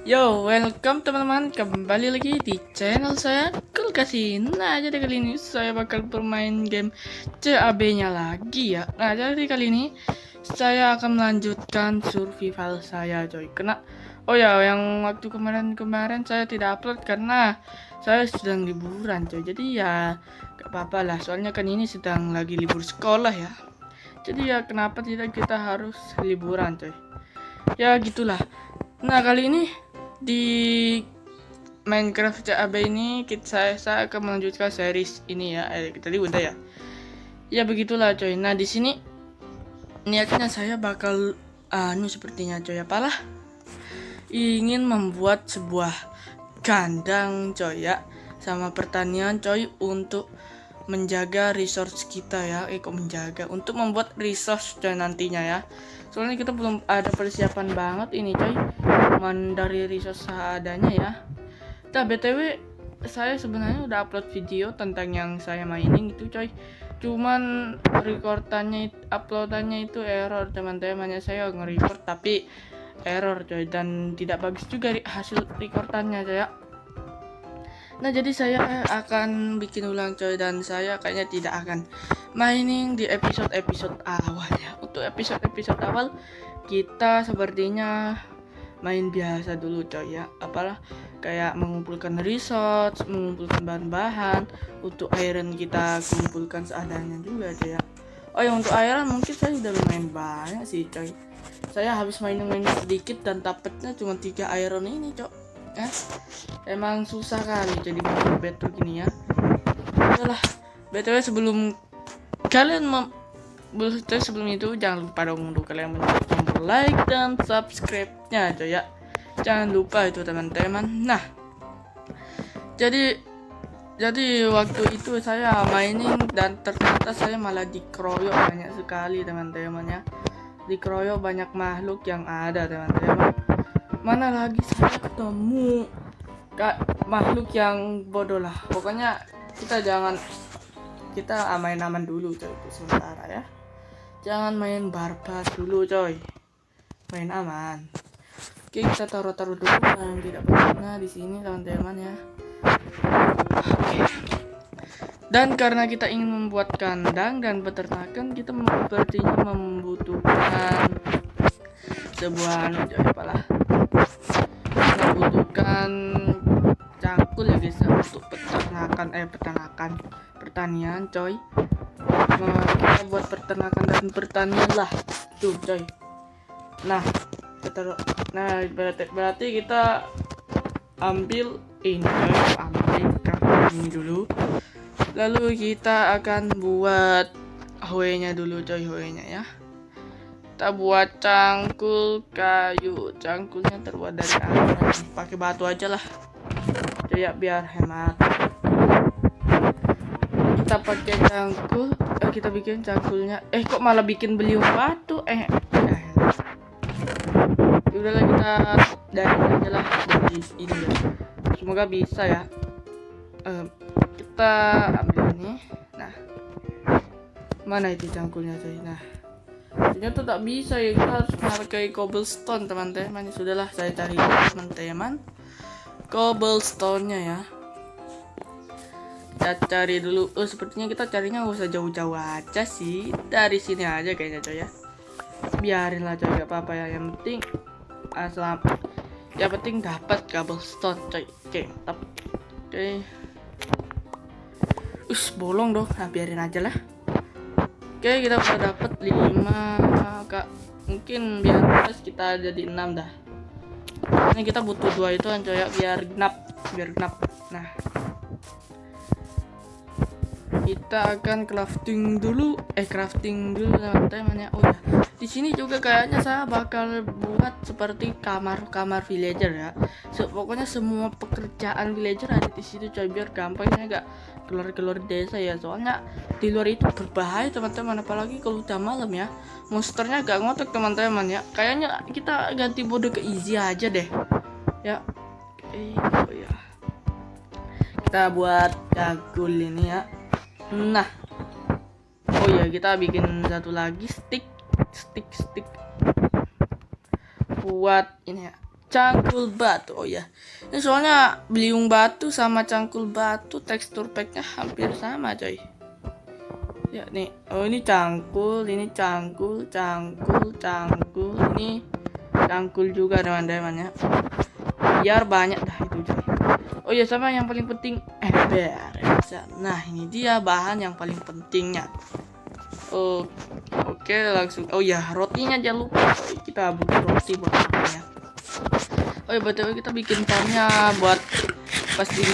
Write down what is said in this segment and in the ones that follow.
Yo, welcome teman-teman, kembali lagi di channel saya Kulkasin. Nah, jadi kali ini saya bakal bermain game CAB-nya lagi ya. Nah, jadi kali ini saya akan melanjutkan survival saya, coy. Oh ya, yang waktu kemarin saya tidak upload karena saya sedang liburan, coy. Jadi ya gak apa-apa lah, soalnya kan ini sedang lagi libur sekolah ya. Jadi ya kenapa tidak kita harus liburan, coy. Ya gitulah. Nah, kali ini di Minecraft CAB ini saya akan melanjutkan series ini ya. Tadi udah ya. Ya begitulah coy. Nah, di sini niatnya saya bakal sepertinya coy, apalah, ingin membuat sebuah kandang coy ya, sama pertanian coy, untuk menjaga resource kita ya. Untuk membuat resource coy nantinya ya. Soalnya kita belum ada persiapan banget ini coy, cuman dari resource seadanya ya. Nah, BTW saya sebenarnya udah upload video tentang yang saya mainin itu coy, cuman uploadannya itu error teman-teman ya. Saya nge-record tapi error coy, dan tidak bagus juga hasil recordannya coy ya. Nah, jadi saya akan bikin ulang coy, dan saya kayaknya tidak akan mining di episode awal ya. Untuk episode awal kita sepertinya main biasa dulu coy ya, apalah, kayak mengumpulkan resource, mengumpulkan bahan-bahan. Untuk iron kita kumpulkan seadanya juga coy ya. Oh ya, untuk iron mungkin saya udah lumayan banyak sih coy. Saya habis main sedikit dan dapatnya cuma 3 iron ini coy ya. Emang susah kali jadi betul gini ya. Udahlah, BTW sebelum itu jangan lupa dong untuk kalian menekan tombol like dan subscribe-nya coy ya. Jangan lupa itu teman-teman. Nah, jadi waktu itu saya mining dan ternyata saya malah dikeroyok banyak sekali teman-teman ya. Dikeroyok banyak makhluk yang ada teman-teman. Mana lagi saya ketemu makhluk yang bodoh lah. Pokoknya kita aman dulu coy itu sementara ya. Jangan main barbar dulu coy, main aman. Oke, kita taruh dulu yang tidak berguna di sini teman-teman ya. Oke. Dan karena kita ingin membuat kandang dan peternakan, kita sepertinya membutuhkan sebuah membutuhkan cangkul ya guys, untuk pertanian coy. Kita buat peternakan dan pertanian lah tuh coy. Nah, berarti kita ambil ini dulu, lalu kita akan buat hoe-nya dulu coy. Hoe-nya ya, kita buat cangkul kayu. Cangkulnya terbuat dari apa? Pakai batu aja lah coy ya, biar hemat. Kita pakai cangkul, kita bikin cangkulnya. Kok malah bikin beliung batu? Udahlah, kita dari aja lah dari ini ya. Semoga bisa ya. Kita ambil ini. Nah, mana itu cangkulnya coy? Nah, ternyata tak bisa ya, kita harus pakai cobblestone teman-teman. Sudahlah, saya cari teman-teman cobblestone-nya ya. Kita cari dulu. Sepertinya kita carinya gak usah jauh-jauh aja sih, dari sini aja kayaknya coy ya. Biarin lah coy, gak apa-apa ya. Yang penting dapat cobblestone coy. Oke, mantap. Oke. Bolong dong. Nah, biarin aja lah. Oke, kita udah dapat 5 kak. Mungkin biar plus kita jadi 6 dah. Ini kita butuh 2 itu kan coy ya, biar genap. Nah, kita akan crafting dulu teman-teman ya. Oh ya, di sini juga kayaknya saya bakal buat seperti kamar villager ya. Pokoknya semua pekerjaan villager ada di situ coy, biar gampangnya gak keluar desa ya. Soalnya di luar itu berbahaya teman-teman, apalagi kalau udah malam ya. Monsternya gak ngotot teman-teman ya. Kayaknya kita ganti mode ke easy aja deh ya. Oh ya, kita buat cangkul ini ya. Nah, oh ya, kita bikin satu lagi stick buat ini ya. cangkul batu. Oh ya, ini soalnya beliung batu sama cangkul batu tekstur packnya hampir sama coy. Ya nih, oh ini cangkul, ini cangkul, ini cangkul juga teman-teman ya. Biar banyak dah itu coy. Oh ya, sama yang paling penting ember. Nah ini dia bahan yang paling pentingnya. Oke, langsung. Oh ya, rotinya jangan lupa. Kita butuh roti buat ya. Oh ya, betul, kita bikin farmnya buat pas di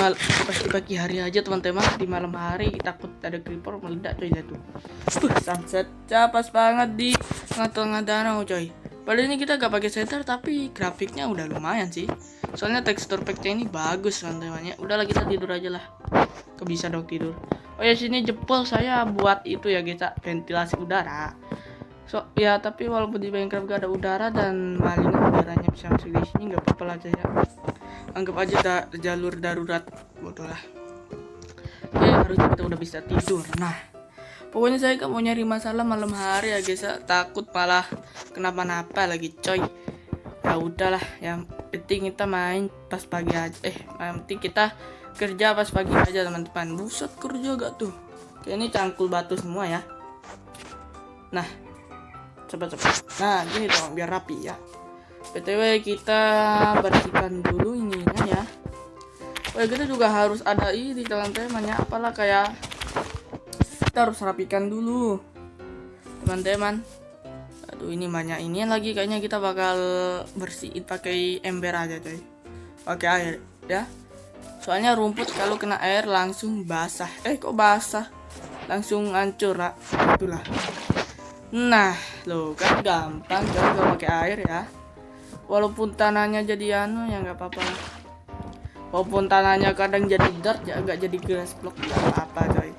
pagi hari aja teman-teman. Di malam hari takut ada creeper meledak coy jatuh. Sunset pas banget di tengah-tengah danau coy. Padahal ini kita gak pakai shader tapi grafiknya udah lumayan sih. Soalnya tekstur packnya ini bagus teman-teman ya. Udahlah kita tidur aja lah. Kebisa dong tidur. Oh ya, sini jempol saya buat itu ya guys, ventilasi udara. So ya, tapi walaupun di Minecraft gak ada udara dan maling udaranya bisa masuk di sini, nggak apa-apa aja ya. Anggap aja jalur darurat, bodoh lah. Oke, harusnya kita udah bisa tidur. Nah, pokoknya saya gak mau nyari masalah malam hari ya guys ya. Takut malah kenapa-napa lagi coy. Ya udahlah, yang penting kita main pas pagi aja. Yang penting kita kerja pas pagi aja teman-teman. Buset, kerja gak tuh? Kayak ini cangkul batu semua ya. Nah, cepet. Nah, gini dong biar rapi ya. BTW kita bersihkan dulu ininya ya. Oh ya, kita juga harus ada ini teman-teman ya. Apalah kayak kita harus rapikan dulu teman-teman. Aduh, ini banyak ini lagi, kayaknya kita bakal bersihin pakai ember aja coy. Pakai air ya. Soalnya rumput kalau kena air langsung basah. Kok basah? Langsung hancur lah. Itulah. Nah, loh kan gampang kalau pakai air ya. Walaupun tanahnya jadi ya nggak apa-apa lah. Walaupun tanahnya kadang jadi dirt ya, nggak jadi grass block, nggak apa-apa coy.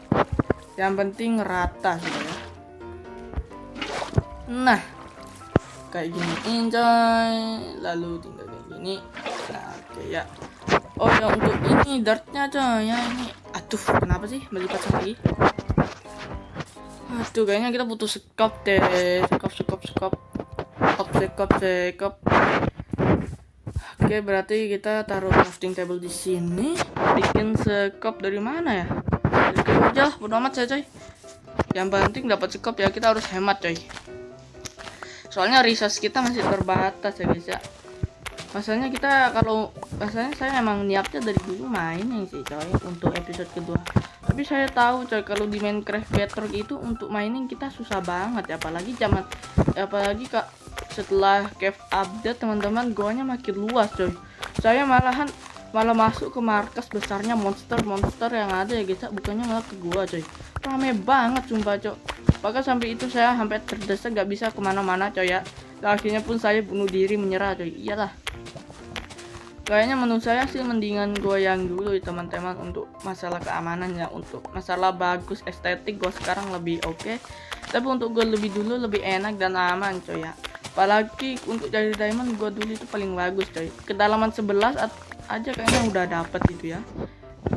Yang penting rata sudah ya. Nah, kayak gini coy. Lalu tinggal kayak gini. Nah, oke ya. Oh ya, untuk ini dirtnya coy ya ini. Aduh, kenapa sih melipat lagi? Aduh, kayaknya kita butuh sekop deh. Sekop. Oke, berarti kita taruh crafting table di sini. Bikin sekop dari mana ya? Sekop aja lah, bodo amat saya coy. Yang penting dapat sekop ya, kita harus hemat coy. Soalnya resource kita masih terbatas ya guys ya. Masanya saya emang niatnya dari dulu mainin sih coy untuk episode kedua. Tapi saya tahu coy kalau di Minecraft Bedrock itu untuk mining kita susah banget ya, apalagi kak setelah cave update teman-teman, goanya makin luas coy. Saya malah masuk ke markas besarnya monster yang ada ya guys, bukannya malah ke gua coy. Rame banget sumpah coy. Bahkan sampai itu saya sampai terdesak gak bisa kemana-mana coy ya. Dan akhirnya pun saya bunuh diri menyerah coy. Iyalah. Kayaknya menurut saya sih mendingan gue yang dulu teman-teman untuk masalah keamanan ya. Untuk masalah bagus estetik gue sekarang lebih oke. Tapi untuk gue lebih dulu lebih enak dan aman coy ya. Apalagi untuk cari diamond gue dulu itu paling bagus coy. Kedalaman 11 aja kayaknya udah dapet itu ya.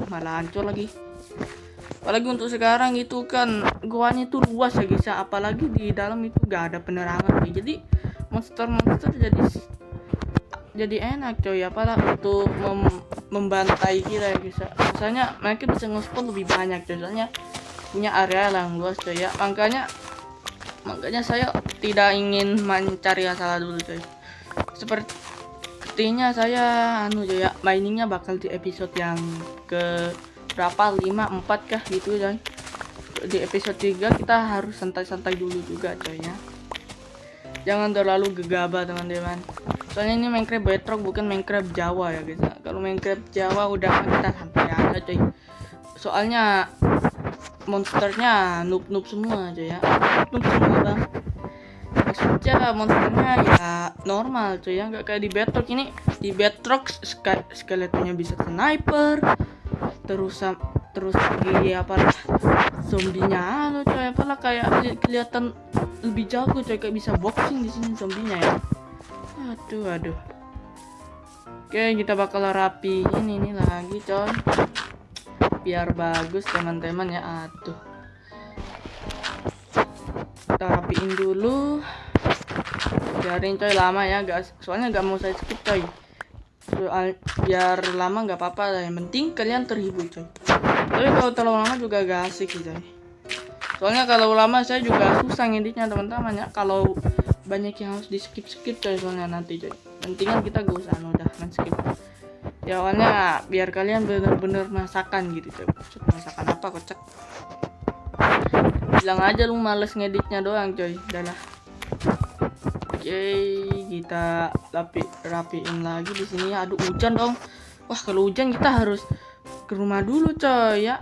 Malah hancur lagi. Apalagi untuk sekarang itu kan guanya itu luas ya guys ya. Apalagi di dalam itu gak ada penerangan nih. Jadi monster jadi enak coy, apalah untuk membantai kita ya guys. Misalnya mereka bisa nge-spawn lebih banyak coy, soalnya punya area yang luas coy ya. Makanya saya tidak ingin mencari masalah dulu coy. Sepertinya saya coy ya, miningnya bakal di episode yang ke berapa, 5, 4 kah gitu coy. Di episode 3 kita harus santai-santai dulu juga coy ya. Jangan terlalu gegabah teman-teman. Soalnya ini Minecraft Bedrock bukan Minecraft Jawa ya guys. Kalau Minecraft Jawa udah kita santai aja coy. Soalnya monsternya noob semua aja ya. Noob semua bang. Maksudnya monsternya ya normal coy ya, nggak kayak di Bedrock. Ini di Bedrock skeletonnya bisa sniper. Terus lagi apalah zombinya coy, apalah kayak kelihatan lebih jago coy, kayak bisa boxing di sini zombinya ya. Aduh. Oke, kita bakal rapiin ini lagi coy. Biar bagus teman-teman ya. Aduh. Kita rapiin dulu. Biarin coy lama ya, guys. Soalnya gak mau saya skip coy. Biar lama nggak apa-apa lah, yang penting kalian terhibur coy. Tapi kalau terlalu lama juga gak asik coy. Soalnya kalau lama saya juga susah ngeditnya teman-teman ya. Kalau banyak yang harus di skip coy, soalnya nanti coy. Mendingan kita gak usah udah skip. Ya awalnya biar kalian bener-bener merasakan gitu coy. Masakan apa kocak? Bilang aja lu males ngeditnya doang coy. Udah lah. Oke, kita rapiin lagi di sini. Aduh, hujan dong. Wah, kalau hujan kita harus ke rumah dulu, coy ya.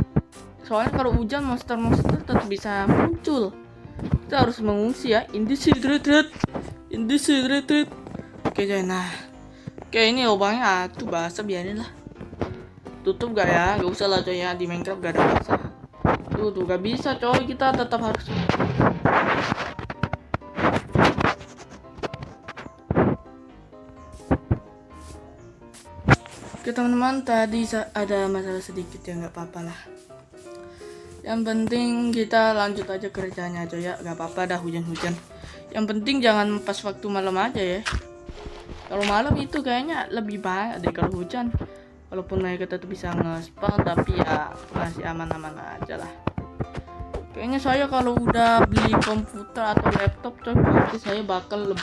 Soalnya kalau hujan monster-monster tetap bisa muncul. Kita harus mengungsi ya. Industry. Oke, coy. Nah. Oke, ini lubangnya tuh basah, biarin lah. Tutup gak ya? Gak usah lah, coy ya. Di Minecraft gak ada basah. Tuh, gak bisa, coy. Kita tetap harus. Oke teman-teman, tadi ada masalah sedikit ya, nggak apa-apa lah. Yang penting kita lanjut aja kerjanya aja ya, nggak apa-apa dah hujan-hujan. Yang penting jangan pas waktu malam aja ya. Kalau malam itu kayaknya lebih baik deh kalau hujan. Walaupun mereka tetap bisa nge-spawn, tapi ya masih aman-aman aja lah. Kayaknya saya kalau udah beli komputer atau laptop coy, pasti saya bakal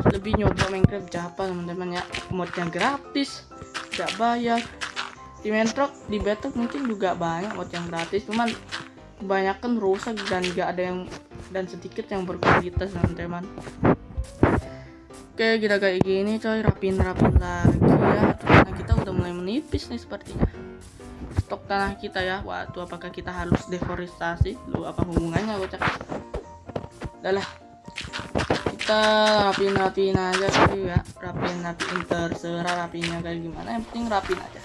lebih nyoba Minecraft Java teman-teman ya. Modnya gratis, gak bayar. Di Minecraft, di Bedrock mungkin juga banyak mod yang gratis, cuman kebanyakan rusak dan gak ada yang, dan sedikit yang berkualitas teman-teman. Oke, kita kayak gini coy, rapin lagi ya. Karena kita udah mulai menipis nih sepertinya stok tanah kita ya. Waduh, apakah kita harus deforestasi? Lu apa hubungannya bocah? Udah lah, kita rapin aja sih ya. Rapin terserah rapinya kayak gimana, yang penting rapin aja.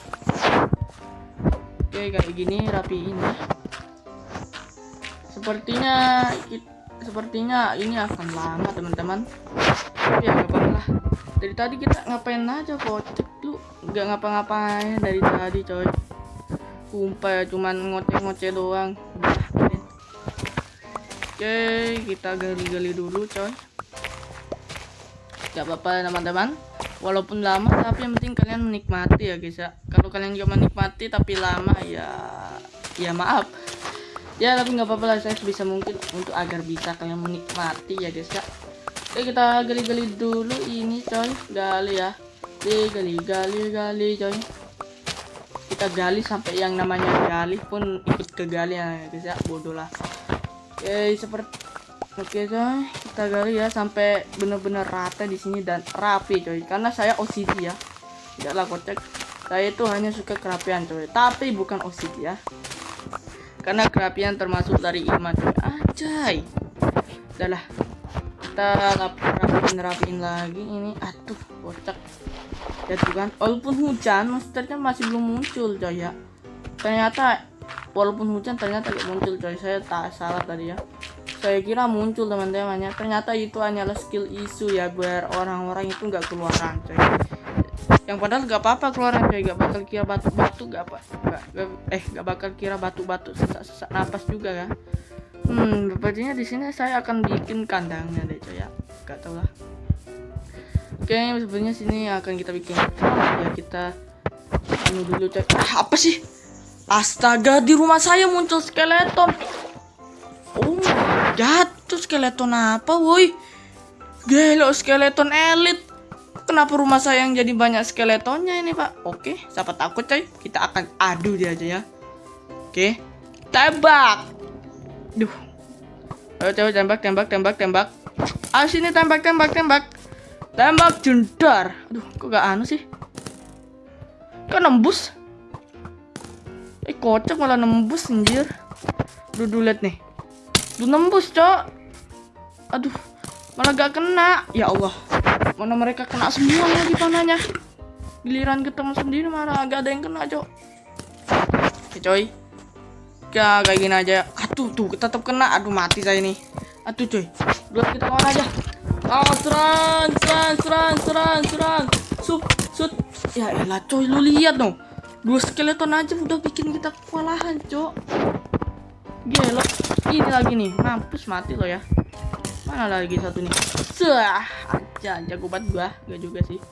Oke, kayak gini rapiin ya. Sepertinya ini akan lama teman-teman. Tapi ya gak apa-apa lah. Dari tadi kita ngapain aja kocek, lu nggak ngapa-ngapain dari tadi coy. Sumpah ya, cuman ngoceh-ngoceh doang. Oke, kita gali-gali dulu coy. Gak apa-apa teman-teman, walaupun lama tapi yang penting kalian menikmati ya guys ya. Kalau kalian gak menikmati tapi lama ya maaf ya, tapi nggak apa-apa lah, saya sebisa mungkin untuk agar bisa kalian menikmati ya guys ya. Oke, kita gali-gali dulu ini coy. Gali ya, gali coy. Kita gali sampai yang namanya gali pun ikut ke gali ya guys ya, bodoh lah. Oke coy, kita gali ya sampai bener-bener rata di sini dan rapi coy. Karena saya OCD ya, tidaklah kocek. Saya itu hanya suka kerapian coy, tapi bukan OCD ya. Karena kerapian termasuk dari iman coy. Anjay. Udahlah, kita rapiin lagi ini. Aduh, kocak. Ya tuh kan, walaupun hujan monsternya masih belum muncul coy ya. Ternyata walaupun hujan ternyata gak muncul coy. Saya tak salah tadi ya. Saya kira muncul teman-teman ya. Ternyata itu hanyalah skill isu ya, biar orang-orang itu nggak keluaran coy. Yang padahal gak apa-apa keluaran coy, gak bakal kira batu-batu, gak bakal kira batu-batu sesak napas juga kan. Sepertinya di sini saya akan bikin kandangnya deh coy ya. Gak tau lah. Oke, sebenarnya sini akan kita bikin ya, kita dulu coy. Apa sih? Astaga, di rumah saya muncul skeleton. Oh my god, tuh skeleton apa woi? Gelo, skeleton elit. Kenapa rumah saya yang jadi banyak skeletonnya ini pak? Oke, siapa takut coy, kita akan adu dia aja ya. Oke, tembak. Duh, ayo coy, tembak. Sini tembak. Tembak jendar. Aduh, kok gak anu sih? Kok nembus? Kocak malah nembus anjir. Duh, liat nih. Duh, nembus cok. Aduh, malah gak kena. Ya Allah, mana mereka kena semua lagi panahnya. Giliran ke teman sendiri malah gak ada yang kena cok. Oke coy, kayak gini aja. Aduh, tuh tetap kena. Aduh, mati saya ini. Aduh coy, dulu kita lawan aja. Serang. Shoot. Ya elah coy, lu lihat dong. 2 skeleton aja udah bikin kita kewalahan cok. Gila, ini lagi nih, mampus mati lo ya. Mana lagi satu nih? Aja jago banget gua, gak juga sih.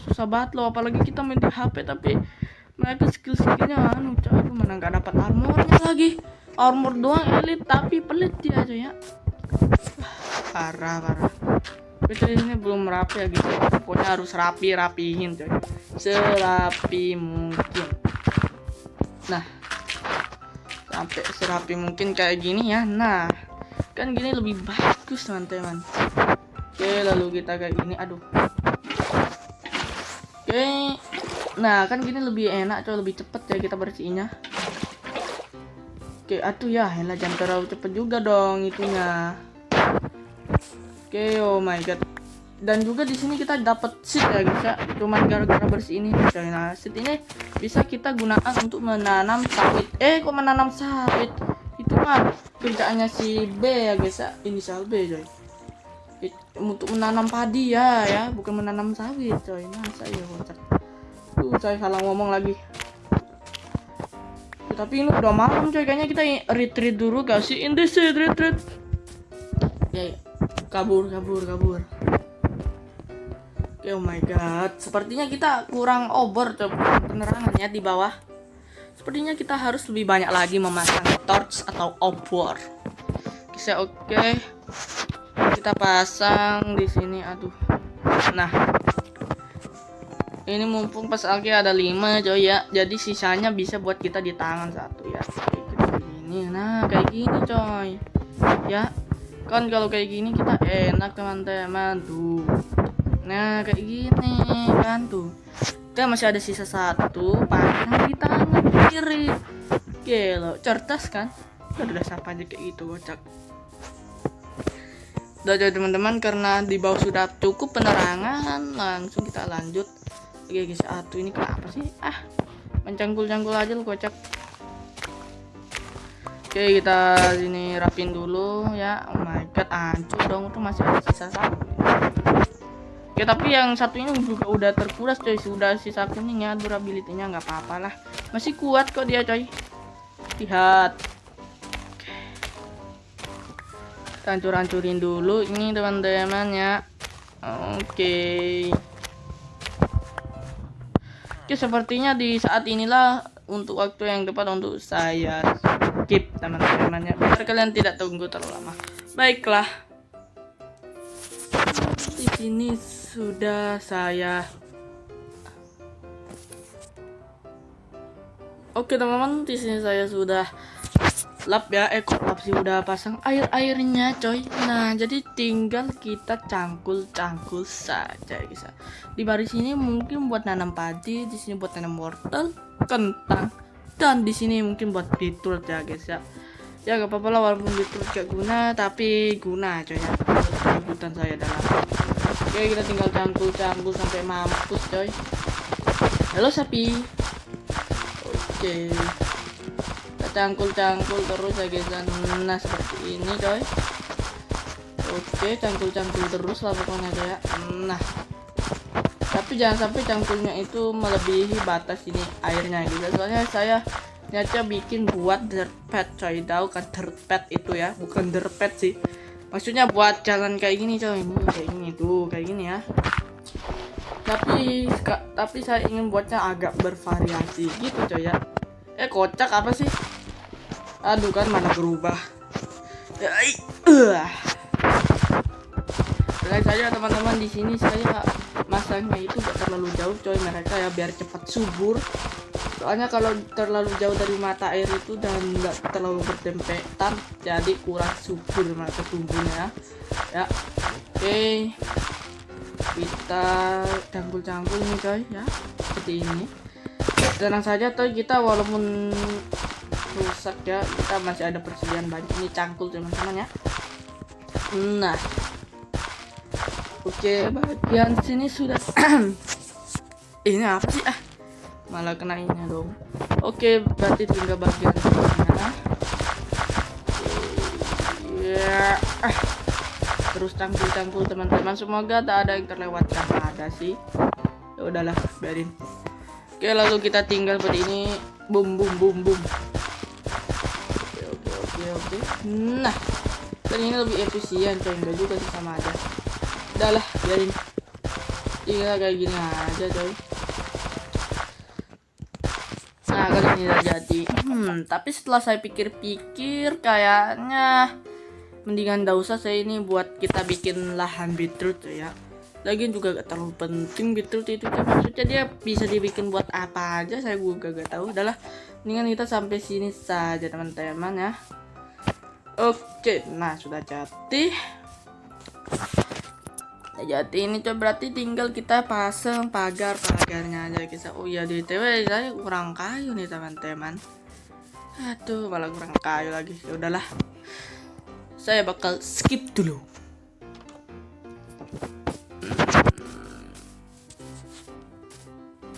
susah banget loh, apalagi kita main di HP tapi mereka skill-skillnya coy, mana nggak dapat armornya lagi. Armor doang elit tapi pelit dia aja ya. Parah. Tapi ini belum rapi ya gitu. Pokoknya harus rapihin coy. Serapi mungkin. Nah, sampai serapi mungkin kayak gini ya. Nah, kan gini lebih bagus teman-teman. Oke, lalu kita kayak gini. Aduh. Oke. Nah, kan gini lebih enak coy, lebih cepet ya kita bersihinnya. Oke, atuh ya, elah jangan terlalu cepet juga dong itunya. Oke, oh my god. Dan juga di sini kita dapat seed ya guys ya. Cuman gara-gara bersih ini coy. Nah, seed ini bisa kita gunakan untuk menanam sawit. Kok menanam sawit? Itu mah kerjaannya si B ya guys ya. Inisial B coy. Untuk menanam padi ya, bukan menanam sawit coy. Masa ya kocak. Saya salah ngomong lagi. Tapi ini udah malam coy, kayaknya kita retreat dulu, kasih in the seed retreat. Ya. Kabur. Oh my god, sepertinya kita kurang over penerangannya di bawah. Sepertinya kita harus lebih banyak lagi memasang torch atau obor. Oke. Kita pasang di sini. Aduh. Nah. Ini mumpung pas lagi ada 5 coy ya. Jadi sisanya bisa buat kita di tangan satu ya. Kayak gini. Nah, kayak gini coy. Ya. Kan kalau kayak gini kita enak teman-teman tuh. Nah kayak gini kan tuh. Kita masih ada sisa 1, pasang di tangan kiri. Oke lo, cerdas kan? Udah siapa aja kayak gitu kocak. Udah jadi teman-teman, karena di bawah sudah cukup penerangan, langsung kita lanjut. Oke guys, ini kenapa sih? Mencangkul-cangkul aja lu kocak. Oke, kita sini rapin dulu ya. Oh my god, hancur dong, tuh masih ada sisa 1. Oke, tapi yang satu ini juga udah terkuras coy, sudah sisa kuningnya, durability-nya nggak apa-apa lah. Masih kuat kok dia coy. Lihat. Oke. Hancur-hancurin dulu ini teman-teman ya. Oke. Oke, sepertinya di saat inilah untuk waktu yang tepat untuk saya skip teman-teman ya, biar kalian tidak tunggu terlalu lama. Baiklah, di sini sudah saya. Oke teman-teman, di sini saya sudah lap ya, lap sih udah pasang airnya coy. Nah jadi tinggal kita cangkul saja guys. Di baris sini mungkin buat nanam padi, di sini buat nanam wortel, kentang, dan di sini mungkin buat beetroot ya guys ya. Ya gak apa-apa lah, walaupun beetroot gak guna tapi guna coy ya. Kebutuhan saya dalam. Oke, kita tinggal cangkul sampai mampus coy. Halo sapi. Oke, kita cangkul terus ya guys. Nah seperti ini coy. Oke, cangkul terus lah pokoknya coy ya. Nah, tapi jangan sampai cangkulnya itu melebihi batas ini airnya gitu. Soalnya saya nyata bikin buat dirt pad coy. Tahu kan dirt pad itu ya, bukan dirt pad sih. Maksudnya buat jalan kayak gini coy. Ini kayak gini tuh, kayak gini ya. Tapi saya ingin buatnya agak bervariasi gitu coy ya. Kocak apa sih? Aduh kan mana berubah. Tenang saja teman-teman, di sini saya masangnya itu gak terlalu jauh coy mereka ya, biar cepat subur. Soalnya kalau terlalu jauh dari mata air itu dan nggak terlalu berdempetan, jadi kurang subur mereka tumbuhnya ya. Oke, kita cangkul nih coy ya, seperti ini. Tenang saja coy, kita walaupun rusak ya, kita masih ada persediaan banyak. Ini cangkul teman-teman ya. Nah, oke, bagian sini sudah. Ini apa sih malah kena ini dong. Oke, berarti tinggal bagian sini ya. Terus cangkul teman-teman, semoga tak ada yang terlewatkan. Ada sih, ya udahlah biarin. Oke, lalu kita tinggal seperti ini. Boom. Oke. Nah, dan ini lebih efisien coy, enggak juga sih, sama aja. Udahlah biarin. Iya kayak gini aja coy. Nah kali ini udah jadi. Tapi setelah saya pikir-pikir kayaknya mendingan gak usah saya ini buat kita bikin lahan beetroot ya. Lagian juga gak terlalu penting beetroot itu kan, maksudnya dia bisa dibikin buat apa aja saya juga gak tahu. Udahlah, mendingan kita sampai sini saja teman-teman ya. Oke, nah sudah jadi. Jadi ini coba berarti tinggal kita pasang pagarnya aja kita. Oh ya di TW saya kurang kayu nih teman-teman. Aduh malah kurang kayu lagi. Ya udahlah, saya bakal skip dulu.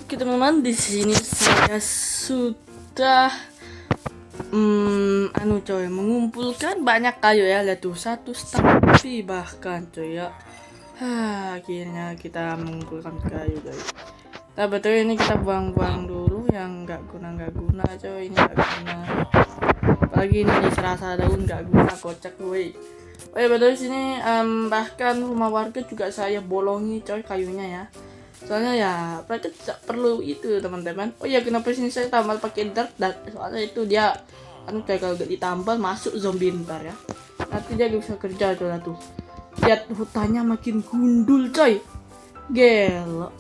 Oke teman-teman, di sini saya sudah coy mengumpulkan banyak kayu ya. Lihat tuh, 1,5 lebih bahkan coy ya. Akhirnya kita mengumpulkan kayu guys. Nah betul ini kita buang-buang dulu yang nggak guna coy, ini nggak guna. Apalagi ini serasa daun nggak guna, kocak gue. Oh ya betul sini bahkan rumah warga juga saya bolongi coy kayunya ya. Soalnya ya mereka tidak perlu itu teman-teman. Oh ya kenapa sini saya tambal pakai dirt, soalnya itu dia kayak kalau gak ditambal masuk zombie ntar ya. Nanti dia bisa kerja coy tuh. Lihat hutannya makin gundul coy. Gelo.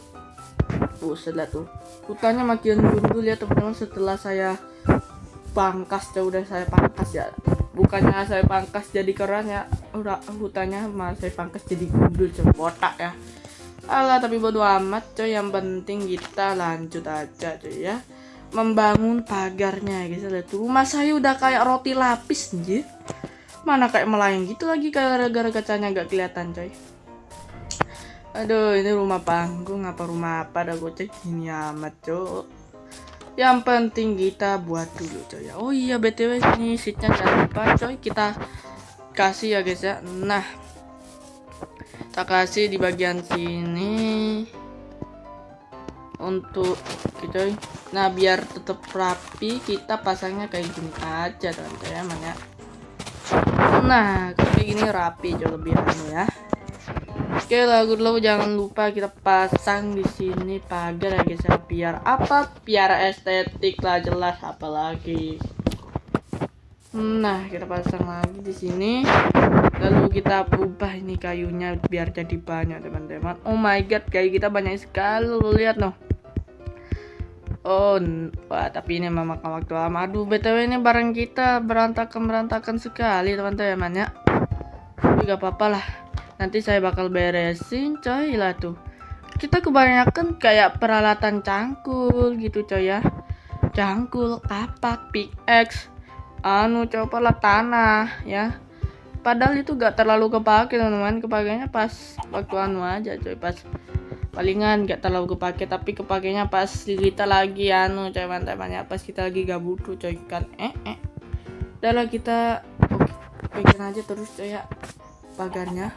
Setelah tuh hutannya makin gundul ya teman-teman setelah saya pangkas coy, udah saya pangkas ya. Bukannya saya pangkas jadi keren ya. Udah hutannya malah saya pangkas jadi gundul coy, botak ya. Alah tapi bodo amat coy, yang penting kita lanjut aja coy ya. Membangun pagarnya guys. Lihat tuh rumah saya udah kayak roti lapis anjir. Mana kayak melayang gitu lagi gara-gara kacanya gak kelihatan coy. Aduh ini rumah panggung apa rumah apa, dah gocek gini amat coy. Yang penting kita buat dulu coy ya. Oh iya BTW ini sheetnya jangan lupa coy kita kasih ya guys ya. Nah kita kasih di bagian sini untuk coy. Nah biar tetap rapi kita pasangnya kayak gini aja teman-teman ya. Nah kayak gini rapi jauh lebih anu ya. Oke lagu dulu jangan lupa kita pasang di sini pagar ya guys ya, biar apa, biar estetik lah jelas apalagi. Nah kita pasang lagi di sini, lalu kita ubah ini kayunya biar jadi banyak teman-teman. Oh my god kayu kita banyak sekali, lu lihat noh. Oh wah tapi ini memang makan waktu lama. Aduh btw ini barang kita berantakan sekali teman-teman ya. Tapi gak apa-apa lah, nanti saya bakal beresin coy lah tuh. Kita kebanyakan kayak peralatan cangkul gitu coy ya. Cangkul, kapak, pickaxe, coba lah tanah ya. Padahal itu gak terlalu kepake teman-teman, kepakainya pas waktu aja coy, pas palingan gak terlalu kepake, tapi kepakainya pas kita lagi coy teman-teman ya, pas kita lagi gak butuh coy kan. Udahlah kita pegang aja terus coy ya pagarnya.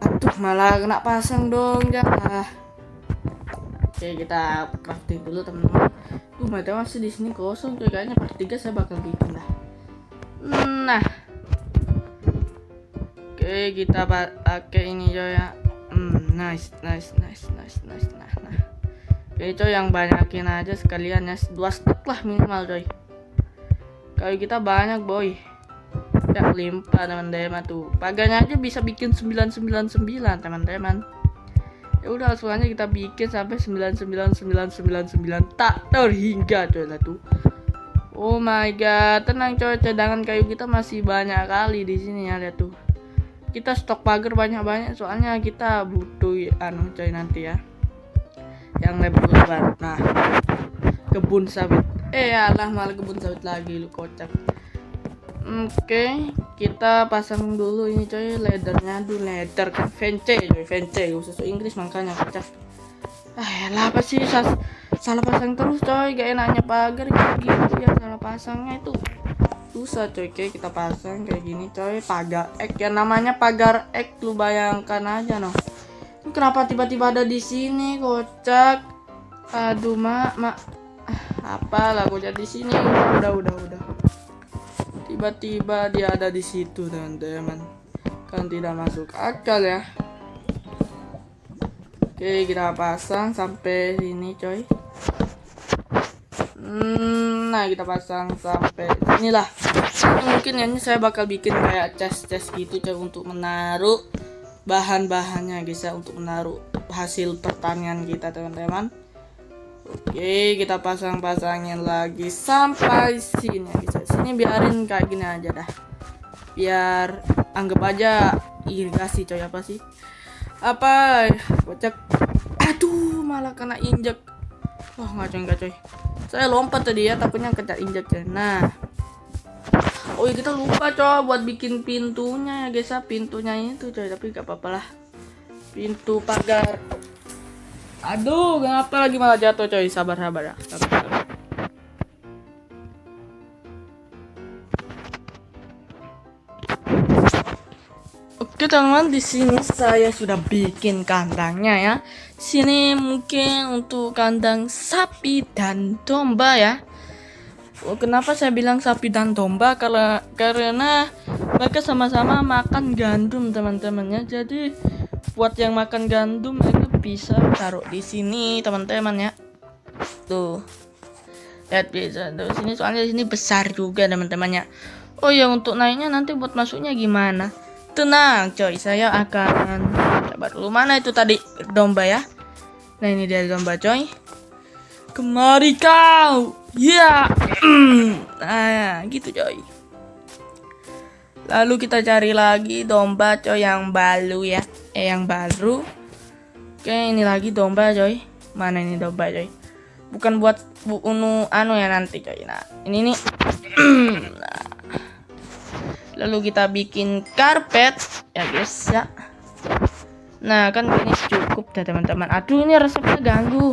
Aduh malah kena pasang dong jangan. Oke kita crafting dulu teman-teman. Mata masih di sini kosong coy, kayaknya part 3 saya bakal bikin lah. Nah oke kita pakai ini coy ya. Nice. Nah oke coy yang banyakin aja sekalian ya, 2 stok lah minimal coy. Kayu kita banyak boy, yang limpah teman-teman tuh. Pagarnya aja bisa bikin 999 teman-teman. Ya udah langsung aja kita bikin sampai 99999 tak terhingga coy lah tuh. Oh my god, tenang coy, cadangan kayu kita masih banyak kali di sini ya, lihat tuh. Kita stok pagar banyak-banyak soalnya kita butuh coy nanti ya. Yang level lebar. Nah, kebun sawit. Alah malah kebun sawit lagi lu kocak. Oke, kita pasang dulu ini coy leathernya dulu, leather kan vence coy, vence khusus Inggris makanya kocak. Lah apa sih salah pasang terus coy, gak enaknya pagar gitu ya, salah pasangnya itu susah coy. Oke kita pasang kayak gini coy, pagar ek ya, namanya pagar ek, lu bayangkan aja noh. Ini kenapa tiba-tiba ada di sini kocak. Aduh apalah kocak di sini, udah tiba-tiba dia ada di situ teman-teman, kan tidak masuk akal ya. Oke, kita pasang sampai sini coy. Nah, kita pasang sampai sinilah. Mungkin ini saya bakal bikin kayak chest gitu coy, untuk menaruh bahan-bahannya guys ya, untuk menaruh hasil pertanian kita teman-teman. Oke, kita pasang-pasangin lagi sampai sini guys. Sini biarin kayak gini aja dah. Biar anggap aja irigasi coy. Apa sih? Apa? Kocak. Aduh, malah kena injek. Wah, enggak coy. Saya lompat tadi ya, takutnya kena injek coy. Nah. Oh iya, kita lupa coy buat bikin pintunya ya guys ya. Pintunya itu coy, tapi gak apa-apa lah. Pintu pagar. Aduh, kenapa lagi malah jatuh coy? Sabar ya. Sabar. Oke teman-teman, di sini saya sudah bikin kandangnya ya. Sini mungkin untuk kandang sapi dan domba ya. Kenapa saya bilang sapi dan domba? Karena mereka sama-sama makan gandum teman-teman ya. Jadi buat yang makan gandum mereka bisa taruh di sini teman-teman ya. Tuh. Lihat bisa tuh sini, soalnya di sini besar juga teman-teman ya. Oh ya, untuk naiknya nanti buat masuknya gimana? Tenang coy, saya akan sabar dulu. Mana itu tadi domba ya? Nah, ini dia domba coy. Kemari kau. Ya. Nah, gitu coy. Lalu kita cari lagi domba coy yang baru ya. Yang baru. Oke, ini lagi domba coy. Mana ini domba coy? Bukan buat anu ya nanti coy. Nah, ini nih. Nah. Lalu kita bikin karpet ya guys ya. Nah, kan ini cukup dah teman-teman. Aduh, ini resepnya ganggu.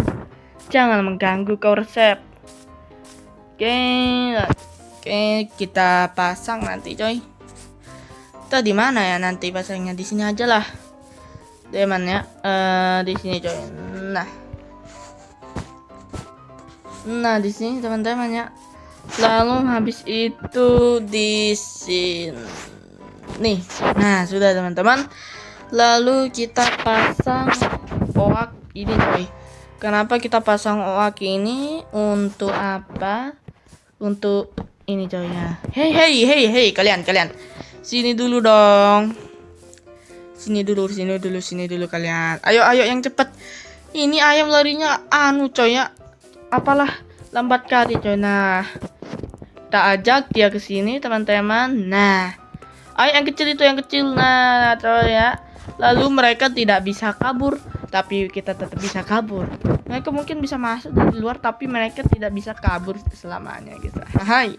Jangan mengganggu kau resep. Oke, kita pasang nanti coy. Kita di mana ya nanti pasangnya? Di sini aja lah. Teman ya. Di sini coy. Nah, di sini teman-teman ya. Lalu habis itu di sini. Nih. Nah, sudah teman-teman. Lalu kita pasang oak ini coy. Kenapa kita pasang oak ini? Untuk apa? Untuk ini coy ya. Hey kalian. Sini dulu dong. Sini dulu kalian. Ayo yang cepet. Ini ayam larinya anu coy ya. Apalah, lambat kali coy. Nah, kita ajak dia ke sini teman-teman. Nah, ayo yang kecil. Nah coy ya. Lalu mereka tidak bisa kabur, tapi kita tetap bisa kabur. Mereka mungkin bisa masuk dari luar, tapi mereka tidak bisa kabur selamanya gitu. Hai.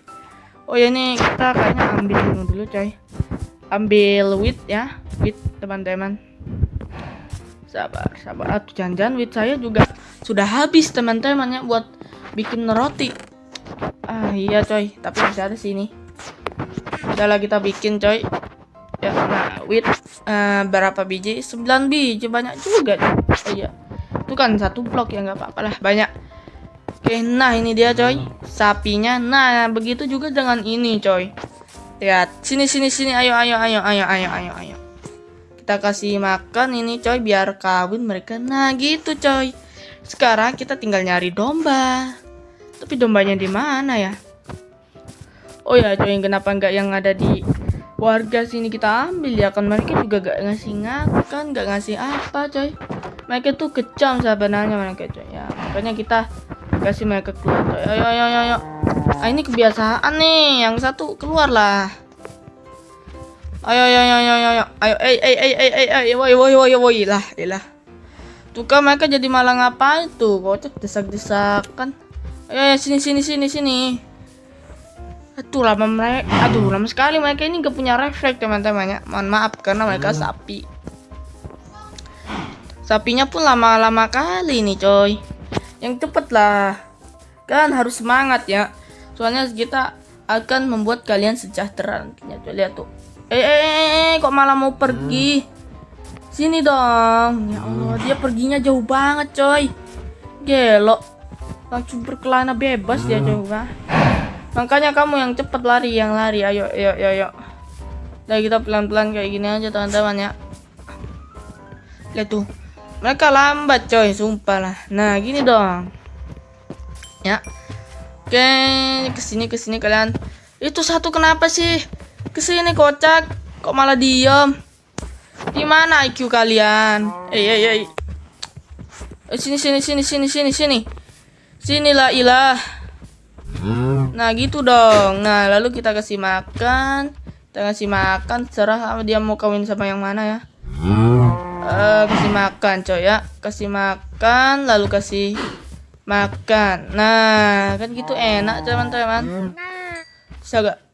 Oh ya, ini kita kayaknya ambil dulu coy. Ambil wheat ya, wheat teman-teman. Sabar. Aduh, jangan wheat saya juga sudah habis teman-teman ya buat bikin roti. Iya coy, tapi masih ada sini. Udahlah, kita bikin coy. Ya, nah, wheat berapa biji? 9 biji, banyak juga. Oh iya. Itu kan satu blok ya, nggak apa-apa lah, banyak. Oke, nah ini dia coy, sapinya. Nah, begitu juga dengan ini coy. Lihat, sini. Ayo. Kita kasih makan ini coy biar kawin mereka. Nah, gitu coy. Sekarang kita tinggal nyari domba. Tapi dombanya di mana ya? Oh ya coy, kenapa nggak yang ada di warga sini kita ambil ya? Kan mereka juga gak ngasih makan, gak ngasih apa coy. Mereka tuh kejam sebenarnya mereka coy ya. Makanya kita kasih mereka keluar coy. Ayo. Ini kebiasaan nih. Yang satu keluar lah. Ayo. Woi lah. Tuh kan mereka jadi malah ngapain tuh? Kocak, desak-desakan. Ayo sini. Aduh, lama sekali mereka ini gak punya refleks teman-teman ya. Mohon maaf karena mereka sapi. Sapinya pun lama-lama kali nih coy. Yang cepet lah. Kan harus semangat ya. Soalnya kita akan membuat kalian sejahtera nantinya coy. Lihat tuh. Kok malah mau pergi? Sini dong. Ya Allah, dia perginya jauh banget coy. Gelo. Langsung berkelana bebas dia coba. Makanya kamu yang cepet lari. Ayo. Nah, kita pelan-pelan kayak gini aja teman-teman ya. Lihat tuh. Mereka lambat coy, sumpah lah. Nah gini dong. Ya. Oke, kesini kalian. Itu satu kenapa sih? Kesini kocak. Kok malah diem? Di mana IQ kalian? Sini. Sinilah ilah. Nah gitu dong. Nah lalu kita kasih makan. Serah sama dia mau kawin sama yang mana ya. Kasih makan coy ya. Kasih makan lalu kasih makan. Nah kan gitu enak teman-teman.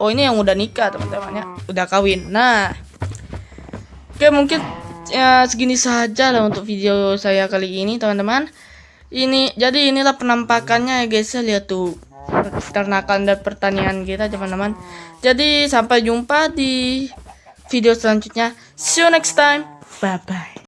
Oh ini yang udah nikah teman-teman ya. Udah kawin. Nah oke mungkin ya segini saja lah untuk video saya kali ini teman-teman. Jadi inilah penampakannya ya guys ya. Lihat tuh peternakan dan pertanian kita teman-teman. Jadi sampai jumpa di video selanjutnya. See you next time. Bye bye.